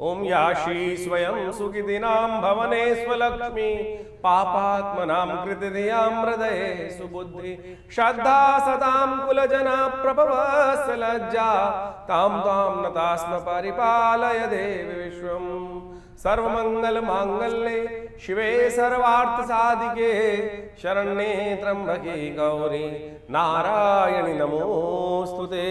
ओम याशी स्वयं सुखिदिनां भवने स्वलक्ष्मी पापात्मनां कृतिधियां हृदये सुबुद्धि श्रद्धा सदां कुलजना प्रभवस्य लज्जा तां तां नतास्म परिपालय देवी विश्वम् सर्वमंगल मांगल्ये शिवे सर्वार्थ साधिके शरण्ये त्र्यंबके गौरी नारायणी नमोस्तुते।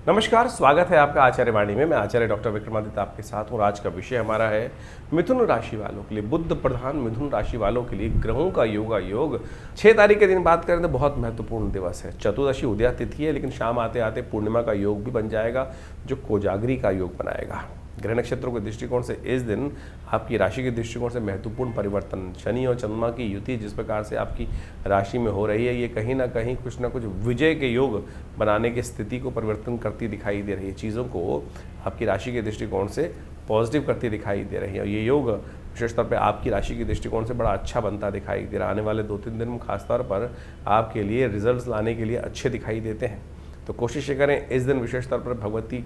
नमस्कार, स्वागत है आपका आचार्य वाणी में। मैं आचार्य डॉक्टर विक्रमादित्य आपके साथ हूँ। आज का विषय हमारा है मिथुन राशि वालों के लिए, बुध प्रधान मिथुन राशि वालों के लिए ग्रहों का योग 6 तारीख के दिन बात करें तो बहुत महत्वपूर्ण दिवस है। चतुर्दशी उदया तिथि है, लेकिन शाम आते आते पूर्णिमा का योग भी बन जाएगा जो कोजागरी का योग बनाएगा। ग्रह नक्षत्रों के दृष्टिकोण से इस दिन आपकी राशि के दृष्टिकोण से महत्वपूर्ण परिवर्तन, शनि और चंद्रमा की युति जिस प्रकार से आपकी राशि में हो रही है, ये कहीं ना कहीं कुछ ना कुछ विजय के योग बनाने की स्थिति को परिवर्तन करती दिखाई दे रही है। चीज़ों को आपकी राशि के दृष्टिकोण से पॉजिटिव करती दिखाई दे रही है। और ये योग विशेष तौर पर आपकी राशि के दृष्टिकोण से बड़ा अच्छा बनता दिखाई दे रहा है। आने वाले 2-3 दिन में खासतौर पर आपके लिए रिजल्ट्स लाने के लिए अच्छे दिखाई देते हैं। तो कोशिश करें इस दिन विशेष तौर पर भगवती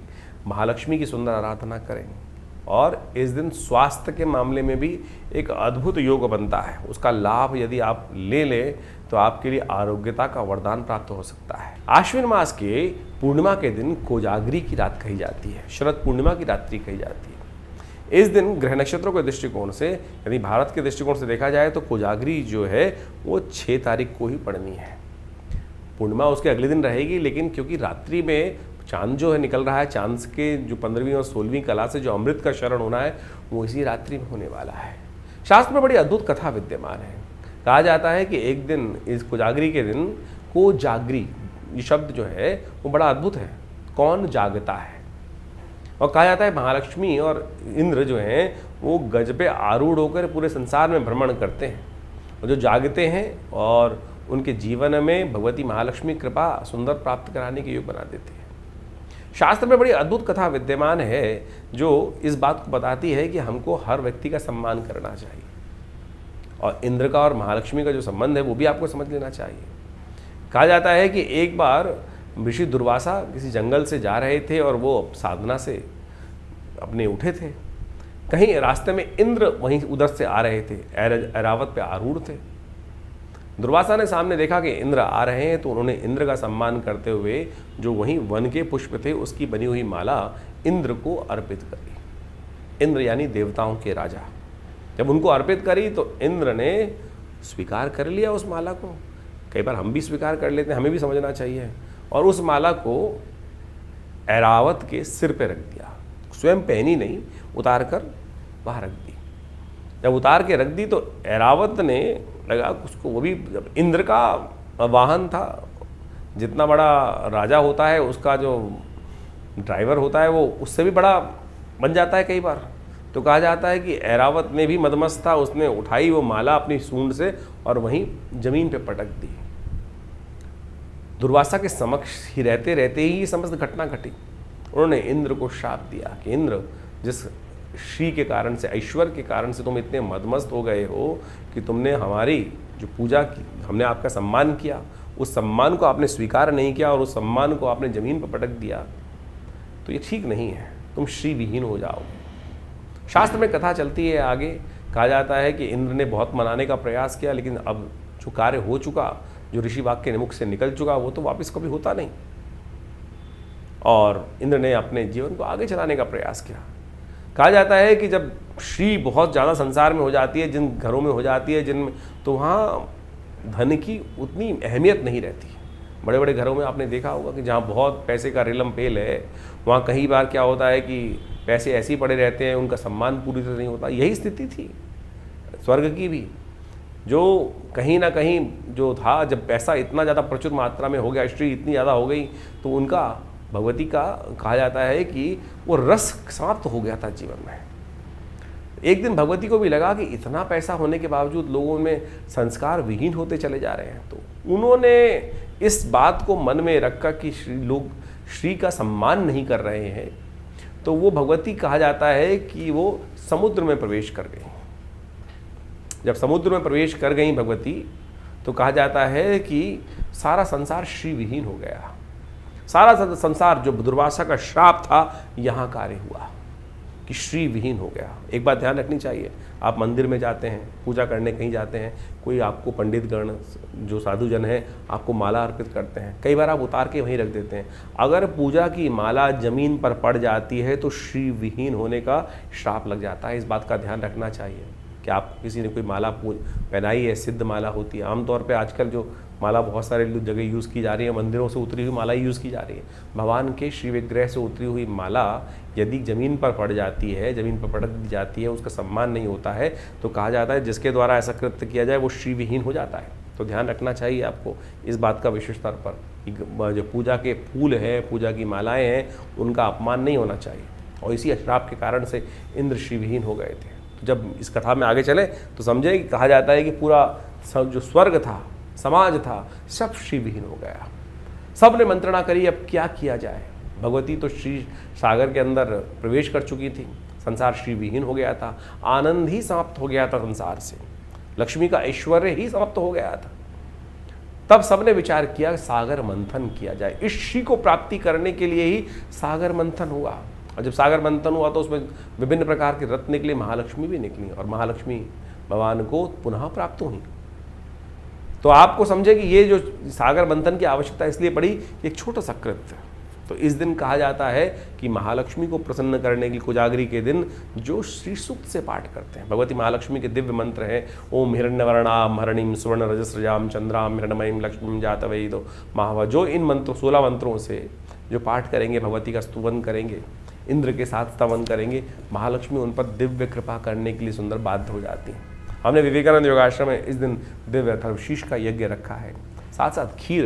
महालक्ष्मी की सुंदर आराधना करें। और इस दिन स्वास्थ्य के मामले में भी एक अद्भुत योग बनता है। उसका लाभ यदि आप ले लें तो आपके लिए आरोग्यता का वरदान प्राप्त हो सकता है। आश्विन मास के पूर्णिमा के दिन कोजागरी की रात कही जाती है, शरद पूर्णिमा की रात्रि कही जाती है। इस दिन ग्रह नक्षत्रों के दृष्टिकोण से, यदि भारत के दृष्टिकोण से देखा जाए तो कोजागरी जो है वो 6 तारीख को ही पड़नी है। पूर्णिमा उसके अगले दिन रहेगी, लेकिन क्योंकि रात्रि में चांद जो है निकल रहा है, चांद के जो 15वीं और 16वीं कला से जो अमृत का शरण होना है वो इसी रात्रि में होने वाला है। शास्त्र में बड़ी अद्भुत कथा विद्यमान है। कहा जाता है कि एक दिन इस कोजागरी के दिन कोजागरी ये शब्द जो है वो बड़ा अद्भुत है, कौन जागता है। और कहा जाता है महालक्ष्मी और इंद्र जो हैं वो गज पे आरूढ़ होकर पूरे संसार में भ्रमण करते हैं, और जो जागते हैं और उनके जीवन में भगवती महालक्ष्मी कृपा सुंदर प्राप्त कराने के योग बना देते हैं। शास्त्र में बड़ी अद्भुत कथा विद्यमान है जो इस बात को बताती है कि हमको हर व्यक्ति का सम्मान करना चाहिए, और इंद्र का और महालक्ष्मी का जो संबंध है वो भी आपको समझ लेना चाहिए। कहा जाता है कि एक बार ऋषि दुर्वासा किसी जंगल से जा रहे थे और वो साधना से अपने उठे थे। कहीं रास्ते में इंद्र वहीं उधर से आ रहे थे, ऐरावत पे आरूढ़ थे। दुर्वासा ने सामने देखा कि इंद्र आ रहे हैं, तो उन्होंने इंद्र का सम्मान करते हुए जो वहीं वन के पुष्प थे उसकी बनी हुई माला इंद्र को अर्पित करी। इंद्र यानी देवताओं के राजा, जब उनको अर्पित करी तो इंद्र ने स्वीकार कर लिया उस माला को। कई बार हम भी स्वीकार कर लेते हैं, हमें भी समझना चाहिए। और उस माला को ऐरावत के सिर पे रख दिया, स्वयं पहनी नहीं, उतार कर वहाँ रख दी। जब उतार के रख दी तो ऐरावत ने लगा उसको, वो भी जब इंद्र का वाहन था, जितना बड़ा राजा होता है उसका जो ड्राइवर होता है वो उससे भी बड़ा बन जाता है कई बार। तो कहा जाता है कि ऐरावत ने भी मदमस्त था, उसने उठाई वो माला अपनी सूंड से और वहीं जमीन पे पटक दी। दुर्वासा के समक्ष ही रहते रहते ही ये समस्त घटना घटी। उन्होंने इंद्र को श्राप दिया कि इंद्र, जिस श्री के कारण से, ऐश्वर्य के कारण से तुम इतने मदमस्त हो गए हो कि तुमने हमारी जो पूजा की, हमने आपका सम्मान किया, उस सम्मान को आपने स्वीकार नहीं किया और उस सम्मान को आपने जमीन पर पटक दिया, तो ये ठीक नहीं है, तुम श्री विहीन हो जाओगे। शास्त्र में कथा चलती है आगे। कहा जाता है कि इंद्र ने बहुत मनाने का प्रयास किया, लेकिन अब जो कार्य हो चुका, जो ऋषि वाक्य के मुख से निकल चुका, वो तो वापस कभी होता नहीं। और इंद्र ने अपने जीवन को आगे चलाने का प्रयास किया। कहा जाता है कि जब श्री बहुत ज़्यादा संसार में हो जाती है, जिन घरों में हो जाती है, जिनमें, तो वहाँ धन की उतनी अहमियत नहीं रहती। बड़े बड़े घरों में आपने देखा होगा कि जहाँ बहुत पैसे का रेलम पेल है, वहाँ कई बार क्या होता है कि पैसे ऐसे ही पड़े रहते हैं, उनका सम्मान पूरी तरह नहीं होता। यही स्थिति थी स्वर्ग की भी, जो कहीं ना कहीं जो था, जब पैसा इतना ज़्यादा प्रचुर मात्रा में हो गया, श्री इतनी ज़्यादा हो गई, तो उनका भगवती का कहा जाता है कि वो रस समाप्त हो गया था जीवन में। एक दिन भगवती को भी लगा कि इतना पैसा होने के बावजूद लोगों में संस्कार विहीन होते चले जा रहे हैं, तो उन्होंने इस बात को मन में रखकर कि लोग श्री का सम्मान नहीं कर रहे हैं, तो वो भगवती कहा जाता है कि वो समुद्र में प्रवेश कर गई। जब समुद्र में प्रवेश कर गई भगवती, तो कहा जाता है कि सारा संसार श्री विहीन हो गया। सारा संसार जो दुर्वासा का श्राप था यहाँ कार्य हुआ। कि श्री विहीन हो गया। एक बात ध्यान रखनी चाहिए, आप मंदिर में जाते हैं, पूजा करने कहीं जाते हैं, कोई आपको पंडितगण जो साधुजन हैं आपको माला अर्पित करते हैं, कई बार आप उतार के वहीं रख देते हैं। अगर पूजा की माला जमीन पर पड़ जाती है तो श्री विहीन होने का श्राप लग जाता है। इस बात का ध्यान रखना चाहिए कि आप किसी ने कोई माला पहनाई है, सिद्ध माला होती है। आमतौर पे आजकल जो माला बहुत सारे जगह यूज़ की जा रही है, मंदिरों से उतरी हुई माला यूज़ की जा रही है। भगवान के श्री विग्रह से उतरी हुई माला यदि ज़मीन पर पड़ जाती है, ज़मीन पर पटक दी जाती है, उसका सम्मान नहीं होता है, तो कहा जाता है जिसके द्वारा ऐसा कृत्य किया जाए वो श्री विहीन हो जाता है। तो ध्यान रखना चाहिए आपको इस बात का विशेष स्तर पर कि जो पूजा के फूल हैं, पूजा की मालाएँ हैं, उनका अपमान नहीं होना चाहिए। और इसी श्राप के कारण से इंद्र श्री विहीन हो गए थे। जब इस कथा में आगे चले तो समझे कि कहा जाता है कि पूरा जो स्वर्ग था, समाज था, सब श्री विहीन हो गया। सब ने मंत्रणा करी अब क्या किया जाए। भगवती तो श्री सागर के अंदर प्रवेश कर चुकी थी, संसार श्री विहीन हो गया था, आनंद ही समाप्त हो गया था संसार से, लक्ष्मी का ऐश्वर्य ही समाप्त हो गया था। तब सबने विचार किया सागर मंथन किया जाए। इस श्री को प्राप्ति करने के लिए ही सागर मंथन हुआ। और जब सागर मंथन हुआ तो उसमें विभिन्न प्रकार के रत्न निकले, महालक्ष्मी भी निकली और महालक्ष्मी भगवान को पुनः प्राप्त हुई। तो आपको समझे कि ये जो सागर मंथन की आवश्यकता इसलिए पड़ी, एक छोटा सा कृत्य। तो इस दिन कहा जाता है कि महालक्ष्मी को प्रसन्न करने के लिए कोजागरी के दिन जो श्री सूक्त से पाठ करते हैं, भगवती महालक्ष्मी के दिव्य मंत्र हैं, ओम हिरण्यवर्णाम हरणिम सुवर्ण रजस्रजाम चंद्राम हिरण्मयीम लक्ष्मीम जातवेदो महावा। जो इन मंत्रों 16 मंत्रों से जो पाठ करेंगे, भगवती का स्तुवन करेंगे, इंद्र के साथ स्तवन करेंगे, महालक्ष्मी उन पर दिव्य कृपा करने के लिए सुंदर बाध्य हो जाती हैं। हमने विवेकानंद योगाश्रम में इस दिन दिव्य अथर्वशीष का यज्ञ रखा है, साथ साथ खीर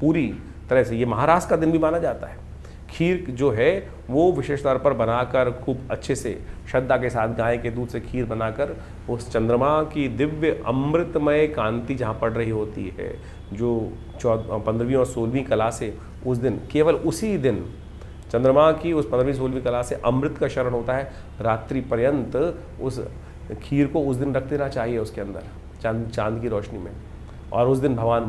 पूरी तरह से, ये महाराज का दिन भी माना जाता है। खीर जो है वो विशेष तौर पर बनाकर खूब अच्छे से श्रद्धा के साथ गाय के दूध से खीर बनाकर उस चंद्रमा की दिव्य अमृतमय कांति जहाँ पड़ रही होती है, जो 15वीं और 16वीं कला से उस दिन, केवल उसी दिन चंद्रमा की उस 15वीं 16वीं कला से अमृत का शरण होता है। रात्रि पर्यंत उस खीर को उस दिन रख देना चाहिए उसके अंदर चांद की रोशनी में। और उस दिन भगवान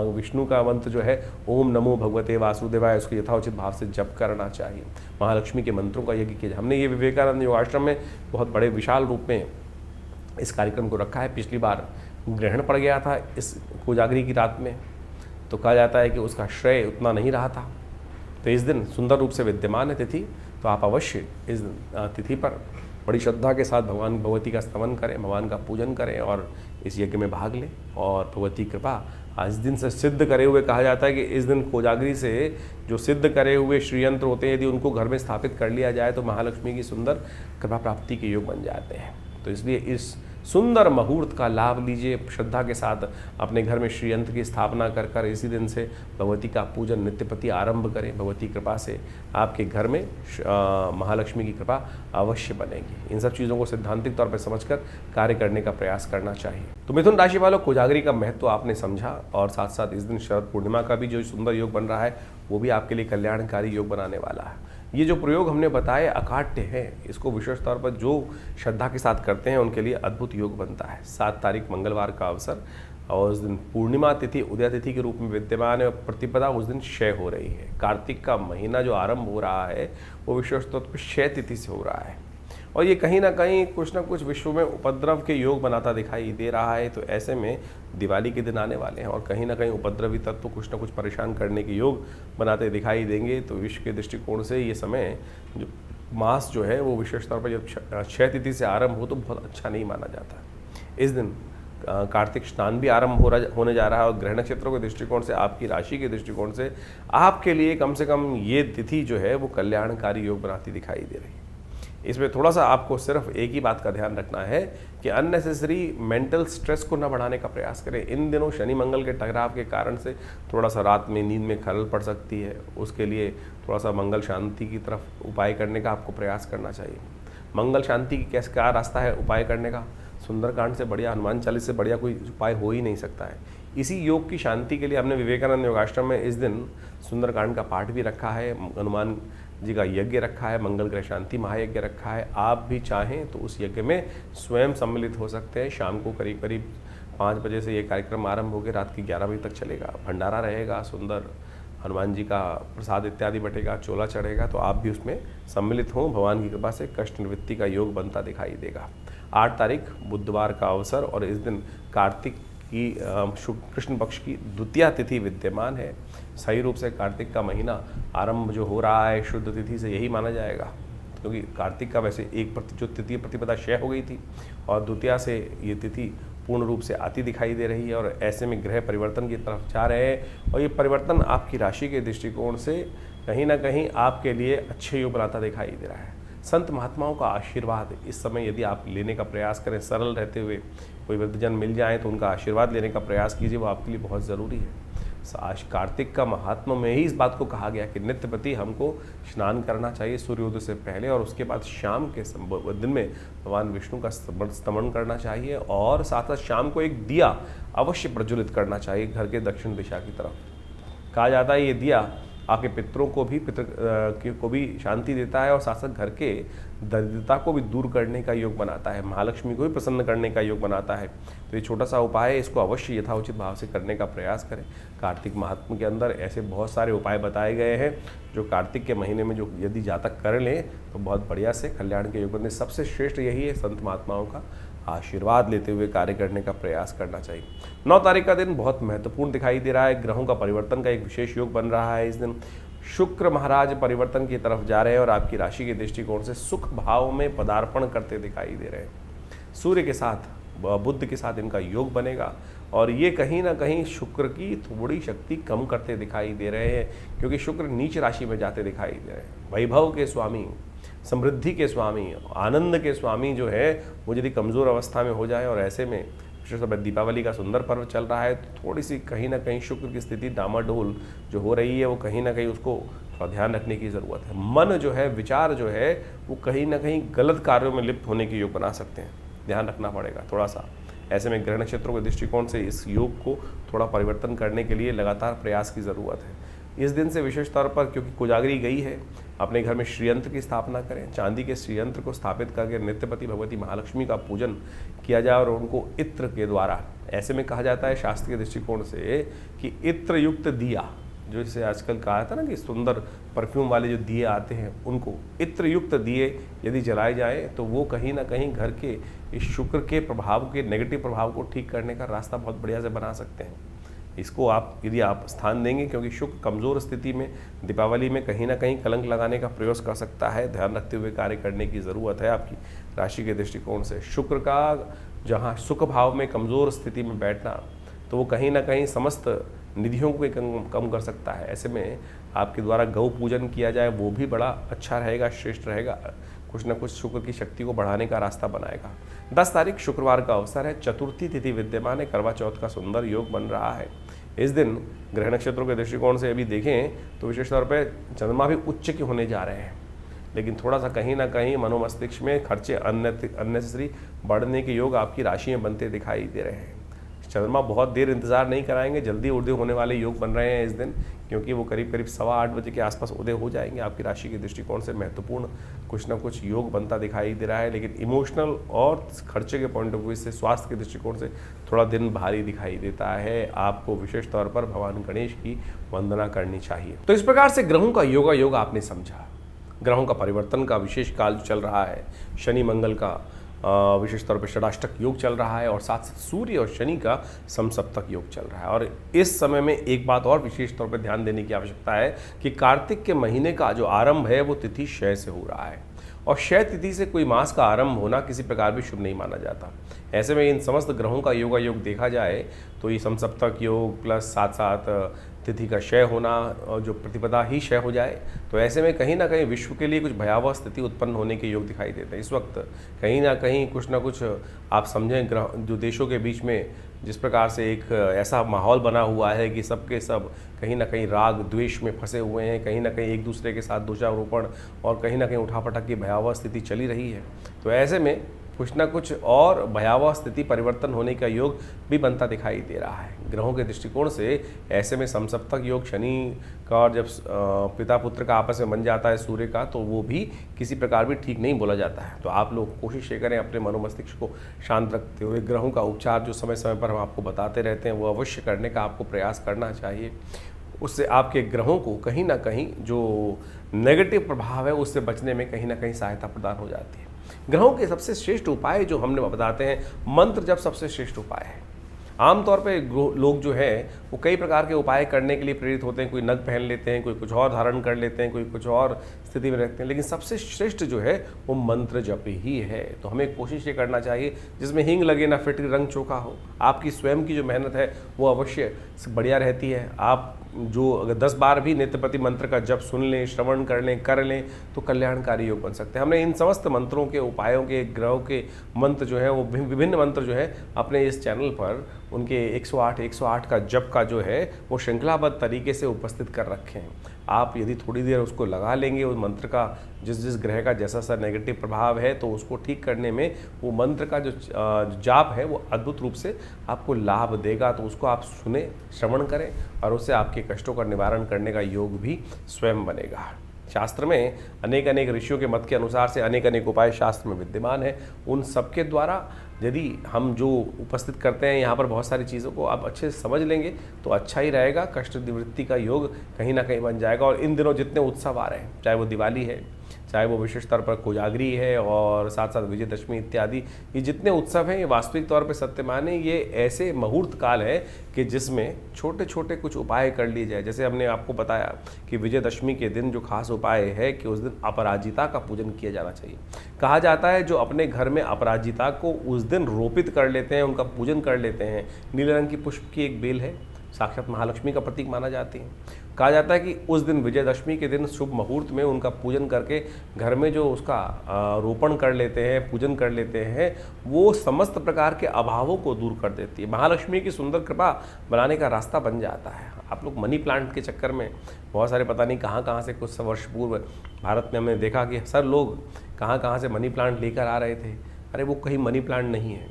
विष्णु का मंत्र जो है ओम नमो भगवते वासुदेवाय, उसको यथाउचित भाव से जप करना चाहिए। महालक्ष्मी के मंत्रों का यज्ञ किया। हमने ये विवेकानंद योगाश्रम में बहुत बड़े विशाल रूप में इस कार्यक्रम को रखा है। पिछली बार ग्रहण पड़ गया था इस कोजागरी की रात में, तो कहा जाता है कि उसका श्रेय उतना नहीं रहा था। तो इस दिन सुंदर रूप से विद्यमान है तिथि, तो आप अवश्य इस तिथि पर बड़ी श्रद्धा के साथ भगवान भगवती का स्तवन करें, भगवान का पूजन करें और इस यज्ञ में भाग लें। और भगवती कृपा आज दिन से सिद्ध करे हुए, कहा जाता है कि इस दिन कोजागरी से जो सिद्ध करे हुए श्रीयंत्र होते हैं, यदि उनको घर में स्थापित कर लिया जाए तो महालक्ष्मी की सुंदर कृपा प्राप्ति के योग बन जाते हैं। तो इसलिए इस सुंदर मुहूर्त का लाभ लीजिए, श्रद्धा के साथ अपने घर में श्रीयंत्र की स्थापना कर कर इसी दिन से भगवती का पूजन नित्यपति आरंभ करें। भगवती कृपा से आपके घर में महालक्ष्मी की कृपा अवश्य बनेगी। इन सब चीज़ों को सैद्धांतिक तौर पर समझकर कार्य करने का प्रयास करना चाहिए। तो मिथुन राशि वालों, कोजागरी का महत्व आपने समझा और साथ साथ इस दिन शरद पूर्णिमा का भी जो सुंदर योग बन रहा है वो भी आपके लिए कल्याणकारी योग बनाने वाला है। ये जो प्रयोग हमने बताए अकाट्य है, इसको विशेष तौर पर जो श्रद्धा के साथ करते हैं उनके लिए अद्भुत योग बनता है। 7 तारीख मंगलवार का अवसर और उस दिन पूर्णिमा तिथि उदय तिथि के रूप में विद्यमान है और प्रतिपदा उस दिन क्षय हो रही है। कार्तिक का महीना जो आरंभ हो रहा है वो विशेष तौर पर क्षय तिथि से हो रहा है और ये कहीं ना कहीं कुछ ना कुछ विश्व में उपद्रव के योग बनाता दिखाई दे रहा है। तो ऐसे में दिवाली के दिन आने वाले हैं और कहीं ना कहीं उपद्रवी तत्व कुछ ना कुछ परेशान करने के योग बनाते दिखाई देंगे। तो विश्व के दृष्टिकोण से ये समय जो मास जो है वो विशेष तौर पर जब क्षय तिथि से आरंभ हो तो बहुत अच्छा नहीं माना जाता। इस दिन कार्तिक स्नान भी आरंभ होने जा रहा है और ग्रह नक्षत्रों के दृष्टिकोण से, आपकी राशि के दृष्टिकोण से आपके लिए कम से कम ये तिथि जो है वो कल्याणकारी योग बनाती दिखाई दे रही है। इसमें थोड़ा सा आपको सिर्फ एक ही बात का ध्यान रखना है कि अननेसेसरी मेंटल स्ट्रेस को न बढ़ाने का प्रयास करें। इन दिनों शनि मंगल के टकराव के कारण से थोड़ा सा रात में नींद में खलल पड़ सकती है। उसके लिए थोड़ा सा मंगल शांति की तरफ उपाय करने का आपको प्रयास करना चाहिए। मंगल शांति की क्या रास्ता है उपाय करने का? सुंदरकांड से बढ़िया, हनुमान चालीसा से बढ़िया कोई उपाय हो ही नहीं सकता है। इसी योग की शांति के लिए हमने विवेकानंद योगाश्रम में इस दिन सुंदरकांड का पाठ भी रखा है, हनुमान जी का यज्ञ रखा है, मंगल ग्रह शांति महायज्ञ रखा है। आप भी चाहें तो उस यज्ञ में स्वयं सम्मिलित हो सकते हैं। शाम को करीब करीब 5 बजे से ये कार्यक्रम आरंभ होकर रात के 11 बजे तक चलेगा। भंडारा रहेगा सुंदर, हनुमान जी का प्रसाद इत्यादि बटेगा, चोला चढ़ेगा, तो आप भी उसमें सम्मिलित हों। भगवान की कृपा से कष्ट निवृत्ति का योग बनता दिखाई देगा। 8 तारीख बुधवार का अवसर और इस दिन कार्तिक की कृष्ण पक्ष की द्वितीया तिथि विद्यमान है। सही रूप से कार्तिक का महीना आरंभ जो हो रहा है शुद्ध तिथि से यही माना जाएगा, क्योंकि कार्तिक का वैसे जो तृतीय प्रतिपदा क्षय हो गई थी और द्वितीया से ये तिथि पूर्ण रूप से आती दिखाई दे रही है और ऐसे में ग्रह परिवर्तन की तरफ जा रहे हैं और ये परिवर्तन आपकी राशि के दृष्टिकोण से कहीं ना कहीं आपके लिए अच्छे योग बनाता दिखाई दे रहा है। संत महात्माओं का आशीर्वाद इस समय यदि आप लेने का प्रयास करें, सरल रहते हुए कोई वृद्धजन मिल जाए तो उनका आशीर्वाद लेने का प्रयास कीजिए, वो आपके लिए बहुत ज़रूरी है। आज कार्तिक का महात्मा में ही इस बात को कहा गया कि नित्य प्रति हमको स्नान करना चाहिए सूर्योदय से पहले और उसके बाद शाम के दिन में भगवान विष्णु का स्तमन करना चाहिए और साथ साथ शाम को एक दिया अवश्य प्रज्वलित करना चाहिए घर के दक्षिण दिशा की तरफ। कहा जाता है ये दिया आपके पितरों को भी शांति देता है और साथ साथ घर के दरिद्रता को भी दूर करने का योग बनाता है, महालक्ष्मी को भी प्रसन्न करने का योग बनाता है। तो ये छोटा सा उपाय है, इसको अवश्य यथाउचित भाव से करने का प्रयास करें। कार्तिक महात्मा के अंदर ऐसे बहुत सारे उपाय बताए गए हैं जो कार्तिक के महीने में जो यदि जातक कर लें तो बहुत बढ़िया से कल्याण के योग बनते। सबसे श्रेष्ठ यही है संत महात्माओं का आशीर्वाद लेते हुए कार्य करने का प्रयास करना चाहिए। 9 तारीख का दिन बहुत महत्वपूर्ण दिखाई दे रहा है। ग्रहों का परिवर्तन का एक विशेष योग बन रहा है। इस दिन शुक्र महाराज परिवर्तन की तरफ जा रहे हैं और आपकी राशि के दृष्टिकोण से सुख भाव में पदार्पण करते दिखाई दे रहे हैं। सूर्य के साथ बुध के साथ इनका योग बनेगा और ये कहीं ना कहीं शुक्र की थोड़ी शक्ति कम करते दिखाई दे रहे हैं, क्योंकि शुक्र नीच राशि में जाते दिखाई दे रहे हैं। वैभव के स्वामी, समृद्धि के स्वामी, आनंद के स्वामी जो है वो यदि कमज़ोर अवस्था में हो जाए और ऐसे में विशेषतः दीपावली का सुंदर पर्व चल रहा है तो थोड़ी सी कहीं ना कहीं शुक्र की स्थिति डामाडोल जो हो रही है वो कहीं ना कहीं उसको थोड़ा ध्यान रखने की ज़रूरत है। मन जो है, विचार जो है वो कहीं ना कहीं गलत कार्यों में लिप्त होने के योग बना सकते हैं, ध्यान रखना पड़ेगा थोड़ा सा। ऐसे में ग्रह नक्षत्रों के दृष्टिकोण से इस योग को थोड़ा परिवर्तन करने के लिए लगातार प्रयास की ज़रूरत है। इस दिन से विशेष तौर पर क्योंकि कोजागरी गई है, अपने घर में श्रीयंत्र की स्थापना करें। चांदी के श्रीयंत्र को स्थापित करके नित्यपति भगवती महालक्ष्मी का पूजन किया जाए और उनको इत्र के द्वारा, ऐसे में कहा जाता है शास्त्र के दृष्टिकोण से कि इत्र युक्त दिया, जो इसे आजकल कहा था ना कि सुंदर परफ्यूम वाले जो दिए आते हैं, उनको इत्र युक्त दिए यदि जलाए जाए तो वो कहीं ना कहीं घर के इस शुक्र के प्रभाव के नेगेटिव प्रभाव को ठीक करने का रास्ता बहुत बढ़िया से बना सकते हैं। इसको आप यदि आप स्थान देंगे, क्योंकि शुक्र कमज़ोर स्थिति में दीपावली में कहीं ना कहीं कलंक लगाने का प्रयास कर सकता है, ध्यान रखते हुए कार्य करने की ज़रूरत है आपकी राशि के दृष्टिकोण से। शुक्र का जहाँ सुख भाव में कमज़ोर स्थिति में बैठना तो वो कहीं ना कहीं समस्त निधियों को कम कर सकता है। ऐसे में आपके द्वारा गौ पूजन किया जाए वो भी बड़ा अच्छा रहेगा, श्रेष्ठ रहेगा, कुछ न कुछ शुक्र की शक्ति को बढ़ाने का रास्ता बनाएगा। 10 तारीख शुक्रवार का अवसर है, चतुर्थी तिथि विद्यमान है, करवा चौथ का सुंदर योग बन रहा है। इस दिन ग्रह नक्षत्रों के दृष्टिकोण से अभी देखें तो विशेष तौर पर चंद्रमा भी उच्च के होने जा रहे हैं, लेकिन थोड़ा सा कहीं ना कहीं मनोमस्तिष्क में खर्चे अननेसेसरी बढ़ने के योग आपकी राशि में बनते दिखाई दे रहे हैं। चंद्रमा बहुत देर इंतजार नहीं कराएंगे, जल्दी उदय होने वाले योग बन रहे हैं इस दिन, क्योंकि वो करीब 7:15 बजे के आसपास उदय हो जाएंगे। आपकी राशि के दृष्टिकोण से महत्वपूर्ण कुछ ना कुछ योग बनता दिखाई दे रहा है, लेकिन इमोशनल और खर्चे के पॉइंट ऑफ व्यू से, स्वास्थ्य के दृष्टिकोण से थोड़ा दिन भारी दिखाई देता है। आपको विशेष तौर पर भगवान गणेश की वंदना करनी चाहिए। तो इस प्रकार से ग्रहों का योग आपने समझा। ग्रहों का परिवर्तन का विशेष काल चल रहा है, शनि मंगल का विशेष तौर पर षडाष्टक योग चल रहा है और साथ साथ सूर्य और शनि का समसप्तक योग चल रहा है। और इस समय में एक बात और विशेष तौर पर ध्यान देने की आवश्यकता है कि कार्तिक के महीने का जो आरंभ है वो तिथि क्षय से हो रहा है और क्षय तिथि से कोई मास का आरंभ होना किसी प्रकार भी शुभ नहीं माना जाता। ऐसे में इन समस्त ग्रहों का योग देखा जाए तो ये समसप्तक योग प्लस साथ साथ तिथि का क्षय होना और जो प्रतिपदा ही क्षय हो जाए, तो ऐसे में कहीं ना कहीं विश्व के लिए कुछ भयावह स्थिति उत्पन्न होने के योग दिखाई देते हैं। इस वक्त कहीं ना कहीं कुछ ना कुछ आप समझें, जो देशों के बीच में जिस प्रकार से एक ऐसा माहौल बना हुआ है कि सबके सब कहीं ना कहीं राग द्वेष में फंसे हुए हैं, कहीं ना कहीं एक दूसरे के साथ दोषारोपण और कहीं ना कहीं उठापटक की भयावह स्थिति चली रही है। तो ऐसे में कुछ ना कुछ और भयावह स्थिति परिवर्तन होने का योग भी बनता दिखाई दे रहा है ग्रहों के दृष्टिकोण से। ऐसे में समसप्तक योग शनि का और जब पिता पुत्र का आपस में बन जाता है सूर्य का, तो वो भी किसी प्रकार भी ठीक नहीं बोला जाता है। तो आप लोग कोशिश ये करें अपने मनोमस्तिष्क को शांत रखते हुए ग्रहों का उपचार जो समय समय पर हम आपको बताते रहते हैं वो अवश्य करने का आपको प्रयास करना चाहिए। उससे आपके ग्रहों को कहीं ना कहीं जो नेगेटिव प्रभाव है उससे बचने में कहीं ना कहीं सहायता प्रदान हो जाती है। ग्रहों के सबसे श्रेष्ठ उपाय जो हमने बताते हैं, मंत्र जप सबसे श्रेष्ठ उपाय है। आमतौर पे लोग जो है वो कई प्रकार के उपाय करने के लिए प्रेरित होते हैं, कोई नग पहन लेते हैं, कोई कुछ और धारण कर लेते हैं, कोई कुछ और स्थिति में रहते हैं, लेकिन सबसे श्रेष्ठ जो है वो मंत्र जप ही है। तो हमें कोशिश ये करना चाहिए जिसमें हींग लगे ना फिट रंग चोखा हो। आपकी स्वयं की जो मेहनत है वो अवश्य बढ़िया रहती है। आप जो अगर 10 बार भी नित्यपति मंत्र का जप सुन लें, श्रवण कर लें तो कल्याणकारी योग बन सकते हैं। हमने इन समस्त मंत्रों के, उपायों के, ग्रहों के मंत्र जो है वो विभिन्न मंत्र जो है अपने इस चैनल पर उनके 108 का जप का जो है वो श्रृंखलाबद्ध तरीके से उपस्थित कर रखे हैं। आप यदि थोड़ी देर उसको लगा लेंगे, उस मंत्र का जिस ग्रह का जैसा सा नेगेटिव प्रभाव है तो उसको ठीक करने में वो मंत्र का जो जाप है वो अद्भुत रूप से आपको लाभ देगा। तो उसको आप सुने, श्रवण करें और उससे आपके कष्टों का निवारण करने का योग भी स्वयं बनेगा। शास्त्र में अनेक ऋषियों के मत के अनुसार से अनेक उपाय शास्त्र में विद्यमान है। उन सबके द्वारा यदि हम जो उपस्थित करते हैं यहाँ पर बहुत सारी चीज़ों को आप अच्छे से समझ लेंगे तो अच्छा ही रहेगा। कष्ट निवृत्ति का योग कहीं ना कहीं बन जाएगा। और इन दिनों जितने उत्सव आ रहे हैं, चाहे वो दिवाली है, चाहे वो विशेष तौर पर कोजागरी है और साथ साथ विजयदशमी इत्यादि, ये जितने उत्सव हैं ये वास्तविक तौर पर सत्य माने ये ऐसे मुहूर्त काल है कि जिसमें छोटे छोटे कुछ उपाय कर लिए जाए। जैसे हमने आपको बताया कि विजयदशमी के दिन जो खास उपाय है कि उस दिन अपराजिता का पूजन किया जाना चाहिए। कहा जाता है जो अपने घर में अपराजिता को उस दिन रोपित कर लेते हैं, उनका पूजन कर लेते हैं, नीले रंग की पुष्प की एक बेल है, साक्षात महालक्ष्मी का प्रतीक माना जाती है। कहा जाता है कि उस दिन विजयदशमी के दिन शुभ मुहूर्त में उनका पूजन करके घर में जो उसका रोपण कर लेते हैं, पूजन कर लेते हैं, वो समस्त प्रकार के अभावों को दूर कर देती है। महालक्ष्मी की सुंदर कृपा बनाने का रास्ता बन जाता है। आप लोग मनी प्लांट के चक्कर में बहुत सारे पता नहीं कहाँ से कुछ वर्ष पूर्व भारत में हमने देखा कि सर लोग कहाँ से मनी प्लांट लेकर आ रहे थे। अरे वो कहीं मनी प्लांट नहीं है,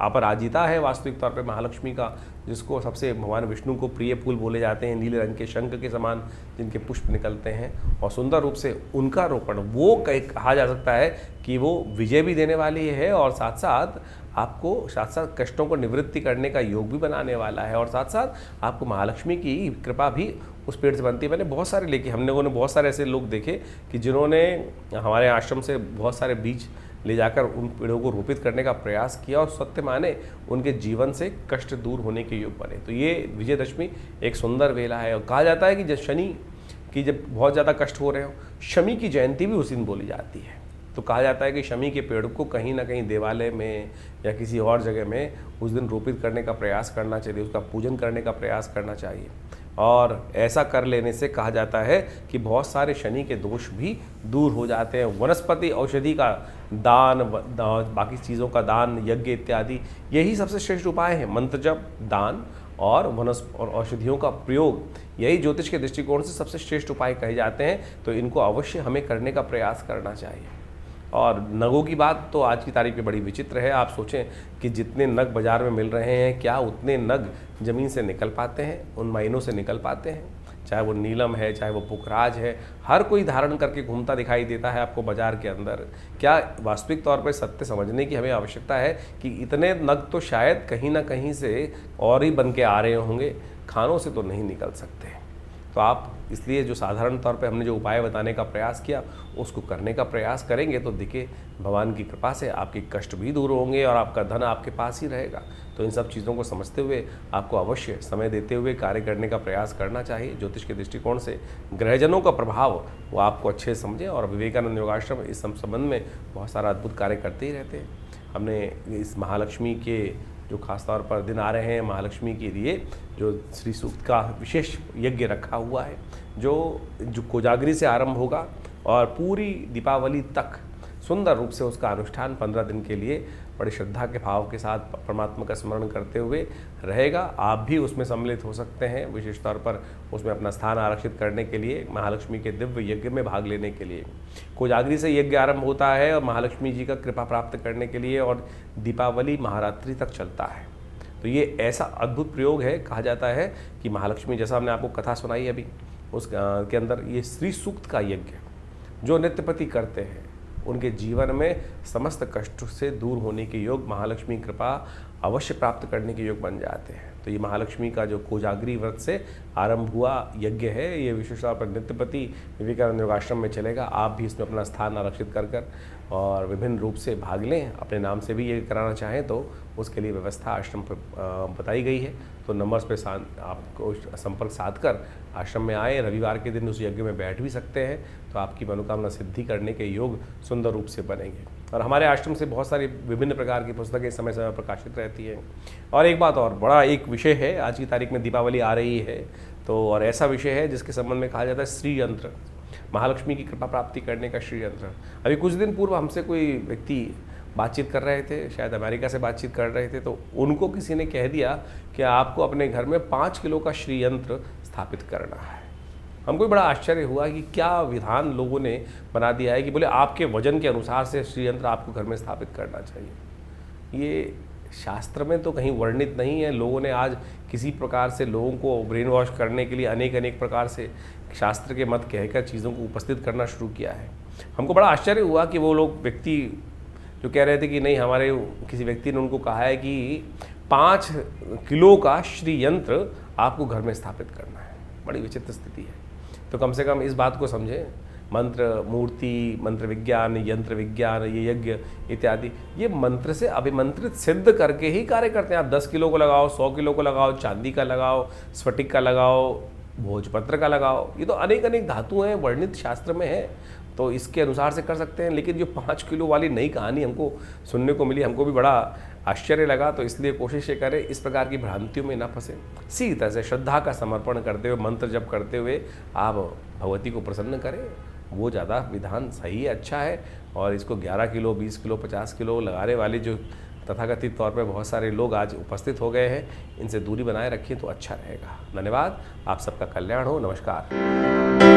अपराजिता है वास्तविक तौर पे महालक्ष्मी का, जिसको सबसे भगवान विष्णु को प्रिय फूल बोले जाते हैं, नीले रंग के शंख के समान जिनके पुष्प निकलते हैं और सुंदर रूप से उनका रोपण, वो कहा जा सकता है कि वो विजय भी देने वाली है और साथ साथ आपको साथ साथ कष्टों को निवृत्ति करने का योग भी बनाने वाला है और साथ साथ आपको महालक्ष्मी की कृपा भी उस पेड़ से बनती है। मैंने बहुत सारे लेके हम लोगों ने बहुत सारे ऐसे लोग देखे कि जिन्होंने हमारे आश्रम से बहुत सारे बीज ले जाकर उन पेड़ों को रोपित करने का प्रयास किया और सत्य माने उनके जीवन से कष्ट दूर होने के योग बने। तो ये विजयदशमी एक सुंदर वेला है और कहा जाता है कि जब शनि की जब बहुत ज़्यादा कष्ट हो रहे हो, शमी की जयंती भी उस दिन बोली जाती है। तो कहा जाता है कि शमी के पेड़ को कहीं ना कहीं देवालय में या किसी और जगह में उस दिन रोपित करने का प्रयास करना चाहिए, उसका पूजन करने का प्रयास करना चाहिए। और ऐसा कर लेने से कहा जाता है कि बहुत सारे शनि के दोष भी दूर हो जाते हैं। वनस्पति औषधि का दान, बाकी चीज़ों का दान, यज्ञ इत्यादि, यही सबसे श्रेष्ठ उपाय है। मंत्र जप, दान और और औषधियों का प्रयोग, यही ज्योतिष के दृष्टिकोण से सबसे श्रेष्ठ उपाय कहे जाते हैं। तो इनको अवश्य हमें करने का प्रयास करना चाहिए। और नगों की बात तो आज की तारीख में बड़ी विचित्र है। आप सोचें कि जितने नग बाज़ार में मिल रहे हैं, क्या उतने नग ज़मीन से निकल पाते हैं, उन महीनों से निकल पाते हैं? चाहे वो नीलम है, चाहे वो पुखराज है, हर कोई धारण करके घूमता दिखाई देता है आपको बाज़ार के अंदर। क्या वास्तविक तौर पर सत्य समझने की हमें आवश्यकता है कि इतने नग तो शायद कहीं ना कहीं से और ही बन के आ रहे होंगे, खानों से तो नहीं निकल सकते। तो आप इसलिए जो साधारण तौर पे हमने जो उपाय बताने का प्रयास किया उसको करने का प्रयास करेंगे तो देखिए भगवान की कृपा से आपके कष्ट भी दूर होंगे और आपका धन आपके पास ही रहेगा। तो इन सब चीज़ों को समझते हुए आपको अवश्य समय देते हुए कार्य करने का प्रयास करना चाहिए। ज्योतिष के दृष्टिकोण से ग्रहजनों का प्रभाव वो आपको अच्छे से समझें और विवेकानंद योगाश्रम इस संबंध में बहुत सारा अद्भुत कार्य करते ही रहते हैं। हमने इस महालक्ष्मी के जो खास तौर पर दिन आ रहे हैं, महालक्ष्मी के लिए जो श्री सूक्त का विशेष यज्ञ रखा हुआ है जो कोजागरी से आरंभ होगा और पूरी दीपावली तक सुंदर रूप से उसका अनुष्ठान 15 दिन के लिए बड़ी श्रद्धा के भाव के साथ परमात्मा का स्मरण करते हुए रहेगा। आप भी उसमें सम्मिलित हो सकते हैं, विशेष तौर पर उसमें अपना स्थान आरक्षित करने के लिए, महालक्ष्मी के दिव्य यज्ञ में भाग लेने के लिए। कोजागरी से यज्ञ आरंभ होता है और महालक्ष्मी जी का कृपा प्राप्त करने के लिए और दीपावली महारात्रि तक चलता है। तो ये ऐसा अद्भुत प्रयोग है। कहा जाता है कि महालक्ष्मी, जैसा हमने आपको कथा सुनाई अभी, उस के अंदर ये श्री सूक्त का यज्ञ जो नित्यपति करते हैं उनके जीवन में समस्त कष्ट से दूर होने के योग, महालक्ष्मी कृपा अवश्य प्राप्त करने के योग बन जाते हैं। तो ये महालक्ष्मी का जो कोजागरी व्रत से आरंभ हुआ यज्ञ है, ये विशेष तौर पर नित्यपति विवेकानंद योगाश्रम में चलेगा। आप भी इसमें अपना स्थान आरक्षित कर और विभिन्न रूप से भाग लें। अपने नाम से भी ये कराना चाहें तो उसके लिए व्यवस्था आश्रम पर बताई गई है। तो नंबर्स पे आपको संपर्क साध कर आश्रम में आए। रविवार के दिन उस यज्ञ में बैठ भी सकते हैं, तो आपकी मनोकामना सिद्धि करने के योग सुंदर रूप से बनेंगे। और हमारे आश्रम से बहुत सारी विभिन्न प्रकार की पुस्तकें समय समय प्रकाशित रहती हैं। और एक बात और, बड़ा एक विषय है, आज की तारीख में दीपावली आ रही है, तो और ऐसा विषय है जिसके संबंध में कहा जाता है श्री यंत्र, महालक्ष्मी की कृपा प्राप्ति करने का श्री यंत्र। अभी कुछ दिन पूर्व हमसे कोई व्यक्ति बातचीत कर रहे थे, शायद अमेरिका से बातचीत कर रहे थे, तो उनको किसी ने कह दिया कि आपको अपने घर में 5 किलो का श्री यंत्र स्थापित करना है। हमको भी बड़ा आश्चर्य हुआ कि क्या विधान लोगों ने बना दिया है कि बोले आपके वजन के अनुसार से श्री यंत्र आपको घर में स्थापित करना चाहिए। ये शास्त्र में तो कहीं वर्णित नहीं है। लोगों ने आज किसी प्रकार से लोगों को ब्रेन वॉश करने के लिए अनेक प्रकार से शास्त्र के मत कहकर चीज़ों को उपस्थित करना शुरू किया है। हमको बड़ा आश्चर्य हुआ कि वो लोग व्यक्ति जो कह रहे थे कि नहीं, हमारे किसी व्यक्ति ने उनको कहा है कि 5 किलो का श्री यंत्र आपको घर में स्थापित करना है। बड़ी विचित्र स्थिति है। तो कम से कम इस बात को समझें, मंत्र, मूर्ति, मंत्र विज्ञान, यंत्र विज्ञान, ये यज्ञ इत्यादि, ये मंत्र से अभिमंत्रित सिद्ध करके ही कार्य करते हैं। आप 10 किलो को लगाओ, 100 किलो को लगाओ, चांदी का लगाओ, स्फटिक का लगाओ, भोजपत्र का लगाओ, ये तो अनेक धातु हैं, वर्णित शास्त्र में है, तो इसके अनुसार से कर सकते हैं। लेकिन जो 5 किलो वाली नई कहानी हमको सुनने को मिली, हमको भी बड़ा आश्चर्य लगा। तो इसलिए कोशिश ये करें इस प्रकार की भ्रांतियों में ना फंसे। इसी तरह से श्रद्धा का समर्पण करते हुए, मंत्र जप करते हुए आप भगवती को प्रसन्न करें, वो ज़्यादा विधान सही है, अच्छा है। और इसको 11 किलो, 20 किलो, 50 किलो लगाने वाले जो तथाकथित तौर पर बहुत सारे लोग आज उपस्थित हो गए हैं, इनसे दूरी बनाए रखिए तो अच्छा रहेगा। धन्यवाद। आप सबका कल्याण हो। नमस्कार।